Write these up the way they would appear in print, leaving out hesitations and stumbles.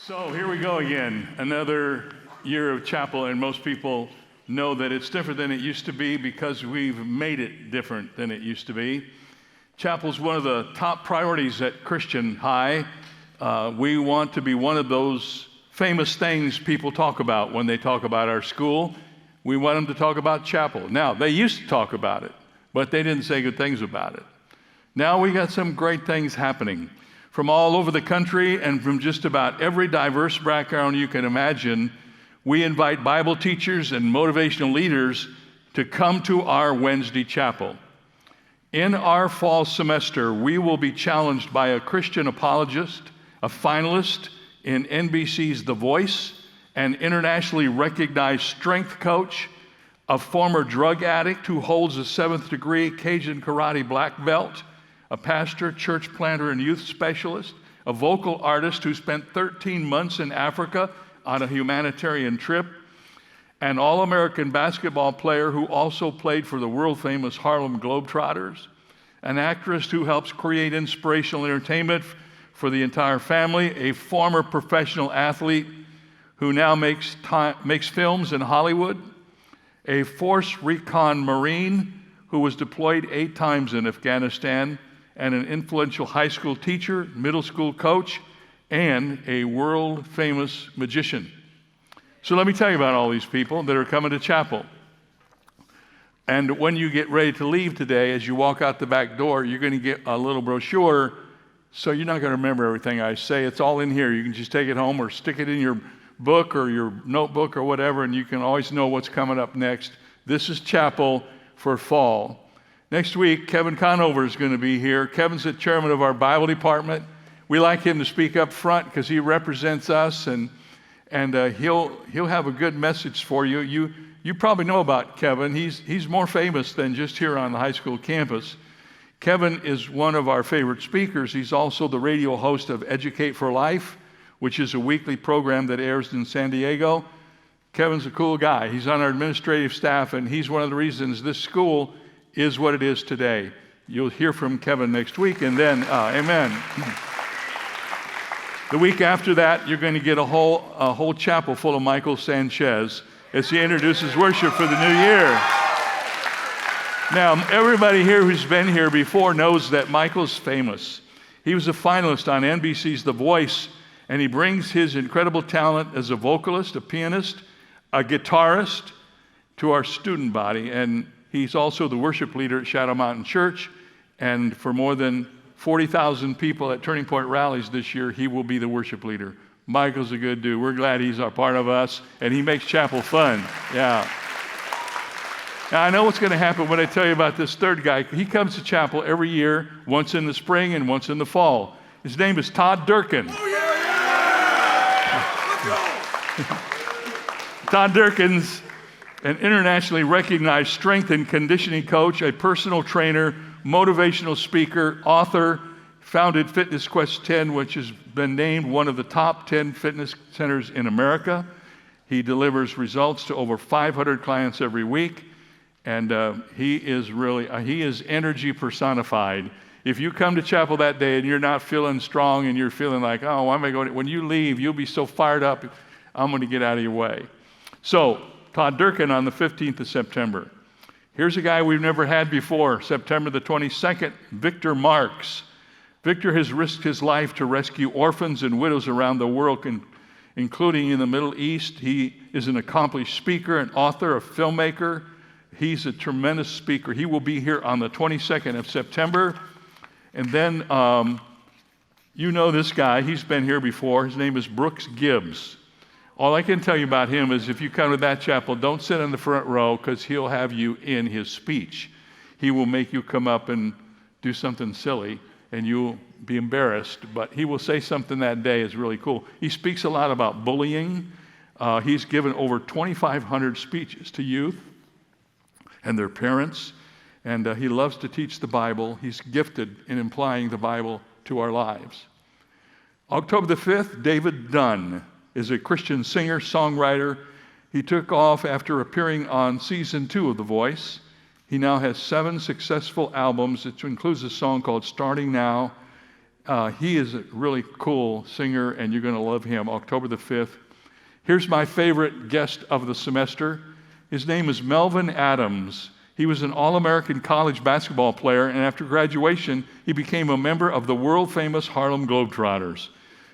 So here we go again, another year of chapel, and most people know that it's different than it used to be because we've made it different than it used to be. Chapel is one of the top priorities at Christian High. We want to be one of those famous things people talk about when they talk about our school. We want them to talk about chapel. Now, they used to talk about it, but they didn't say good things about it. Now we got some great things happening. From all over the country and from just about every diverse background you can imagine, we invite Bible teachers and motivational leaders to come to our Wednesday chapel. In our fall semester, we will be challenged by a Christian apologist, a finalist in NBC's The Voice, an internationally recognized strength coach, a former drug addict who holds a 7th degree Cajun karate black belt, a pastor, church planter, and youth specialist, a vocal artist who spent 13 months in Africa on a humanitarian trip, an All-American basketball player who also played for the world-famous Harlem Globetrotters, an actress who helps create inspirational entertainment for the entire family, a former professional athlete who now makes films in Hollywood, a force recon Marine who was deployed 8 times in Afghanistan, and an influential high school teacher, middle school coach, and a world-famous magician. So let me tell you about all these people that are coming to chapel. And when you get ready to leave today, as you walk out the back door, you're going to get a little brochure, so you're not going to remember everything I say. It's all in here. You can just take it home or stick it in your book or your notebook or whatever, and you can always know what's coming up next. This is chapel for fall. Next week, Kevin Conover is going to be here. Kevin's the chairman of our Bible department. We like him to speak up front because he represents us, and he'll have a good message for you. You probably know about Kevin. He's more famous than just here on the high school campus. Kevin is one of our favorite speakers. He's also the radio host of Educate for Life, which is a weekly program that airs in San Diego. Kevin's a cool guy. He's on our administrative staff, and he's one of the reasons this school is what it is today. You'll hear from Kevin next week, and then, amen. The week after that, you're going to get a whole chapel full of Michael Sanchez as he introduces worship for the new year. Now, everybody here who's been here before knows that Michael's famous. He was a finalist on NBC's The Voice, and he brings his incredible talent as a vocalist, a pianist, a guitarist to our student body, and he's also the worship leader at Shadow Mountain Church, and for more than 40,000 people at Turning Point rallies this year, he will be the worship leader. Michael's a good dude. We're glad he's a part of us, and he makes chapel fun. Yeah. Now, I know what's going to happen when I tell you about this third guy. He comes to chapel every year, once in the spring and once in the fall. His name is TODD DURKIN. Oh, yeah! Let's go! TODD DURKIN's an internationally recognized strength and conditioning coach, a personal trainer, motivational speaker, author, founded Fitness Quest 10, which has been named one of the top 10 fitness centers in America. He delivers results to over 500 clients every week, and he is energy personified. If you come to chapel that day and you're not feeling strong and you're feeling like, oh, why am I going? When you leave, you'll be so fired up, I'm going to get out of your way. So, TODD DURKIN on the 15th of September. Here's a guy we've never had before, September the 22nd, Victor MARX. Victor has risked his life to rescue orphans and widows around the world, including in the Middle East. He is an accomplished speaker, an author, a filmmaker. He's a tremendous speaker. He will be here on the 22nd of September. And then, you know this guy. He's been here before. His name is GIBBS. All I can tell you about him is if you come to that chapel, don't sit in the front row because he'll have you in his speech. He will make you come up and do something silly, and you'll be embarrassed, but he will say something that day is really cool. He speaks a lot about bullying. He's given over 2,500 speeches to youth and their parents, and he loves to teach the Bible. He's gifted in applying the Bible to our lives. October the 5th, David Dunn is a Christian singer, songwriter. He took off after appearing on season 2 of The Voice. He now has 7 successful albums. It includes a song called Starting Now, He is a really cool singer, and you're going to love him. October the 5th. Here's my favorite guest of the semester. His name is Melvin Adams. He was an All-American college basketball player, and after graduation, he became a member of the world-famous Harlem Globetrotters.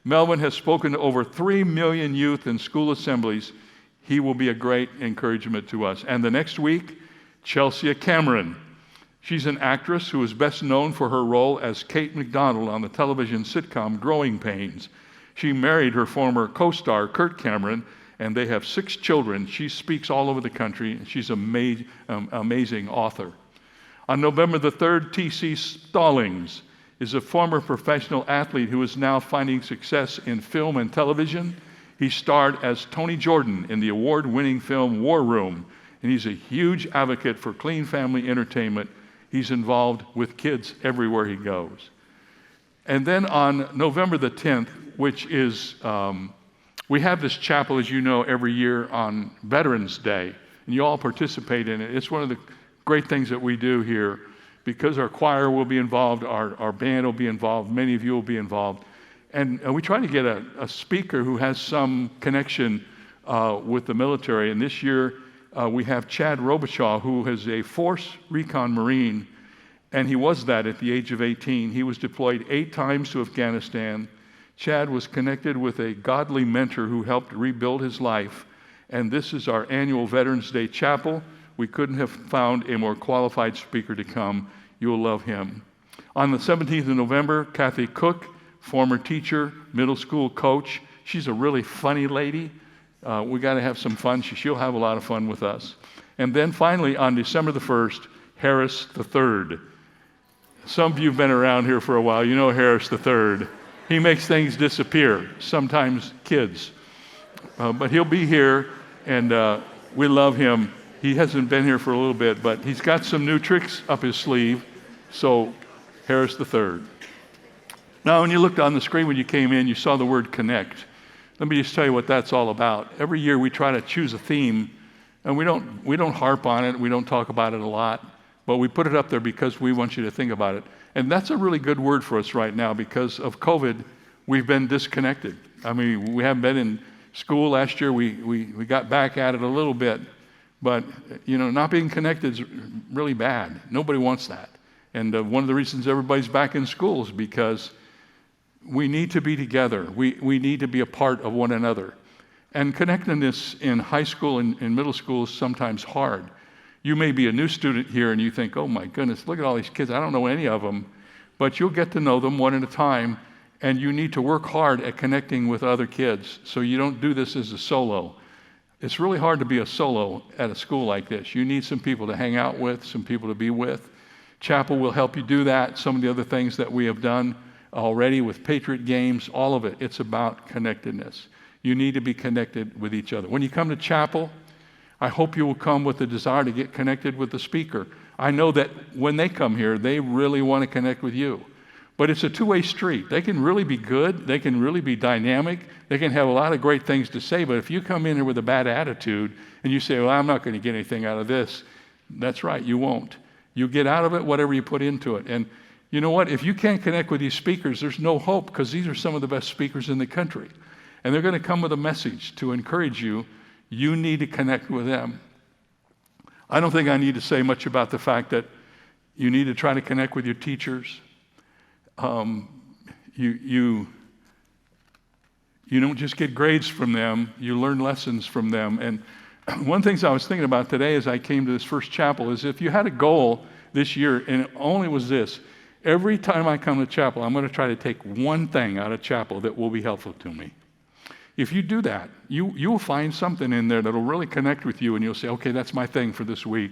Melvin has spoken to over 3 million youth in school assemblies. He will be a great encouragement to us. And the next week, Chelsea Cameron. She's an actress who is best known for her role as Kate McDonald on the television sitcom Growing Pains. She married her former co-star, Kurt Cameron, and they have 6 children. She speaks all over the country, and she's an amazing author. On November the 3rd, T.C. Stallings is a former professional athlete who is now finding success in film and television. He starred as Tony Jordan in the award-winning film War Room, and he's a huge advocate for clean family entertainment. He's involved with kids everywhere he goes. And then on November the 10th, which is, we have this chapel, as you know, every year on Veterans Day, and you all participate in it. It's one of the great things that we do here because our choir will be involved, our band will be involved, many of you will be involved. And we try to get a speaker who has some connection with the military. And this year, we have Chad ROBICHAUX, who is a Force Recon Marine, and he was that at the age of 18. He was deployed 8 times to Afghanistan. Chad was connected with a godly mentor who helped rebuild his life. And this is our annual Veterans Day Chapel. We couldn't have found a more qualified speaker to come. You'll love him. On the 17th of November, Kathy Cook, former teacher, middle school coach. She's a really funny lady. We got to have some fun. She'll have a lot of fun with us. And then finally, on December the 1st, Harris III. Some of you have been around here for a while. You know Harris III. He makes things disappear, sometimes kids. But he'll be here, and we love him. He hasn't been here for a little bit, but he's got some new tricks up his sleeve. So, Harris III. Now, when you looked on the screen when you came in, you saw the word connect. Let me just tell you what that's all about. Every year we try to choose a theme, and we don't harp on it, we don't talk about it a lot, but we put it up there because we want you to think about it. And that's a really good word for us right now because of COVID, we've been disconnected. I mean, we haven't been in school last year. We got back at it a little bit, but not being connected is really bad. Nobody wants that. And one of the reasons everybody's back in school is because we need to be together. We need to be a part of one another. And connectedness in high school and middle school is sometimes hard. You may be a new student here and you think, oh my goodness, look at all these kids. I don't know any of them. But you'll get to know them one at a time, and you need to work hard at connecting with other kids so you don't do this as a solo. It's really hard to be a solo at a school like this. You need some people to hang out with, some people to be with. Chapel will help you do that. Some of the other things that we have done already with Patriot games, all of it, it's about connectedness. You need to be connected with each other. When you come to chapel, I hope you will come with the desire to get connected with the speaker. I know that when they come here, they really want to connect with you. But it's a two-way street. They can really be good. They can really be dynamic. They can have a lot of great things to say. But if you come in here with a bad attitude and you say, well, I'm not going to get anything out of this, that's right, you won't. You get out of it whatever you put into it. And you know what? If you can't connect with these speakers, there's no hope because these are some of the best speakers in the country. And they're going to come with a message to encourage you. You need to connect with them. I don't think I need to say much about the fact that you need to try to connect with your teachers. You don't just get grades from them, you learn lessons from them. And one of the things I was thinking about today as I came to this first chapel is if you had a goal this year, and it only was this, every time I come to chapel, I'm going to try to take one thing out of chapel that will be helpful to me. If you do that, you'll find something in there that'll really connect with you, and you'll say, okay, that's my thing for this week.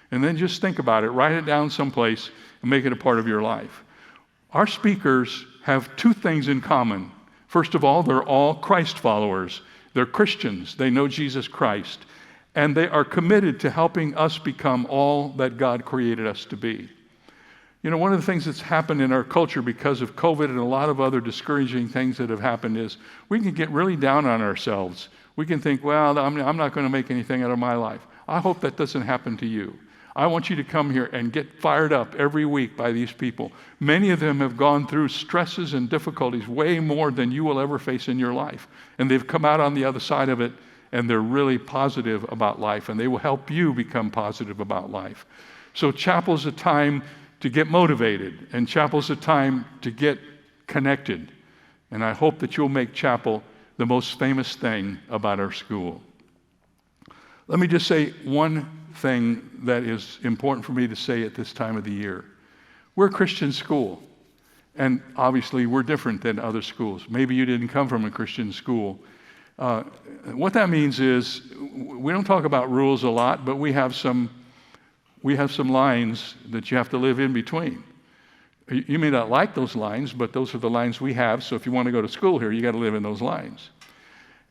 And then just think about it, write it down someplace, and make it a part of your life. Our speakers have two things in common. First of all, they're all Christ followers. They're Christians. They know Jesus Christ. And they are committed to helping us become all that God created us to be. You know, one of the things that's happened in our culture because of COVID and a lot of other discouraging things that have happened is we can get really down on ourselves. We can think, well, I'm not going to make anything out of my life. I hope that doesn't happen to you. I want you to come here and get fired up every week by these people. Many of them have gone through stresses and difficulties way more than you will ever face in your life. And they've come out on the other side of it, and they're really positive about life, and they will help you become positive about life. So chapel's a time to get motivated, and chapel's a time to get connected. And I hope that you'll make chapel the most famous thing about our school. Let me just say one thing that is important for me to say at this time of the year. We're a Christian school, and obviously we're different than other schools. Maybe you didn't come from a Christian school. What that means is we don't talk about rules a lot, but we have some lines that you have to live in between. You may not like those lines, but those are the lines we have, so if you want to go to school here, you got to live in those lines.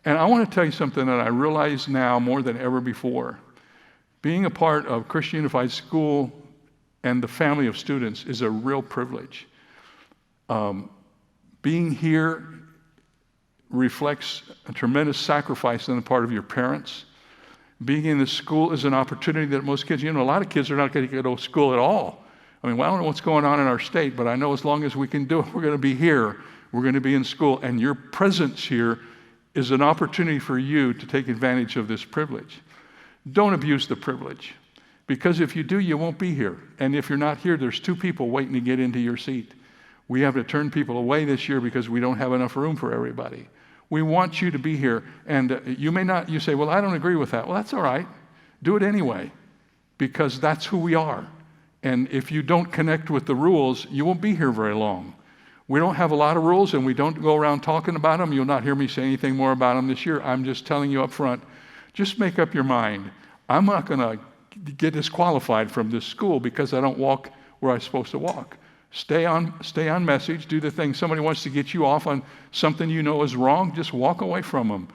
And I want to tell you something that I realize now more than ever before. Being a part of Christian Unified School and the family of students is a real privilege. Being here reflects a tremendous sacrifice on the part of your parents. Being in the school is an opportunity that most kids, a lot of kids are not going to go to school at all. I mean, well, I don't know what's going on in our state, but I know as long as we can do it, we're going to be here. We're going to be in school. And your presence here is an opportunity for you to take advantage of this privilege. Don't abuse the privilege, because if you do, you won't be here. And if you're not here, there's 2 people waiting to get into your seat. We have to turn people away this year because we don't have enough room for everybody. We want you to be here. And you say, well, I don't agree with that. Well, that's all right. Do it anyway, because that's who we are. And if you don't connect with the rules, you won't be here very long. We don't have a lot of rules, and we don't go around talking about them. You'll not hear me say anything more about them this year. I'm just telling you up front, just make up your mind. I'm not going to get disqualified from this school because I don't walk where I'm supposed to walk. Stay on message. Do the thing. Somebody wants to get you off on something you know is wrong, just walk away from them.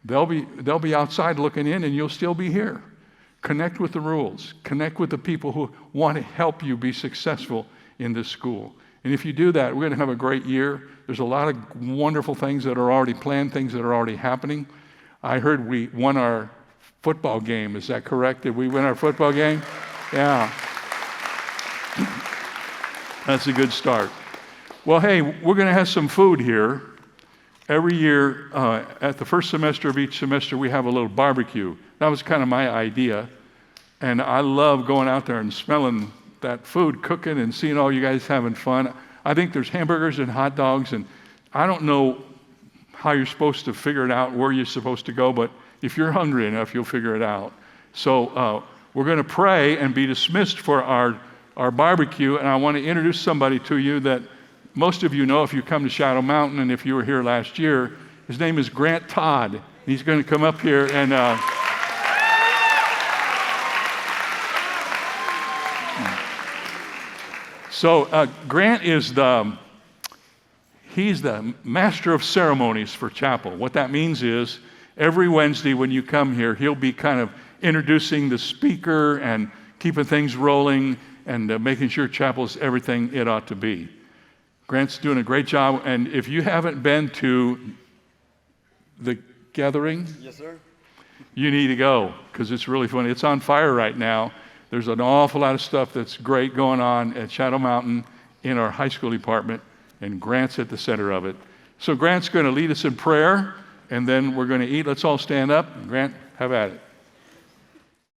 They'll be outside looking in, and you'll still be here. Connect with the rules. Connect with the people who want to help you be successful in this school. And if you do that, we're going to have a great year. There's a lot of wonderful things that are already planned, things that are already happening. I heard we won our football game. Is that correct? Did we win our football game? Yeah. That's a good start. Well, hey, we're going to have some food here. Every year, at the first semester of each semester, we have a little barbecue. That was kind of my idea. And I love going out there and smelling that food cooking and seeing all you guys having fun. I think there's hamburgers and hot dogs, and I don't know how you're supposed to figure it out, where you're supposed to go, but if you're hungry enough, you'll figure it out. So we're going to pray and be dismissed for our barbecue, and I want to introduce somebody to you that most of you know if you come to Shadow Mountain, and if you were here last year. His name is Grant Todd. He's going to come up here and so Grant is he's the master of ceremonies for chapel. What that means is every Wednesday when you come here, he'll be kind of introducing the speaker and keeping things rolling and making sure chapel's everything it ought to be. Grant's doing a great job, and if you haven't been to the gathering, yes, sir, you need to go, because it's really fun. It's on fire right now. There's an awful lot of stuff that's great going on at Shadow Mountain in our high school department, and Grant's at the center of it. So Grant's going to lead us in prayer, and then we're going to eat. Let's all stand up. Grant, have at it.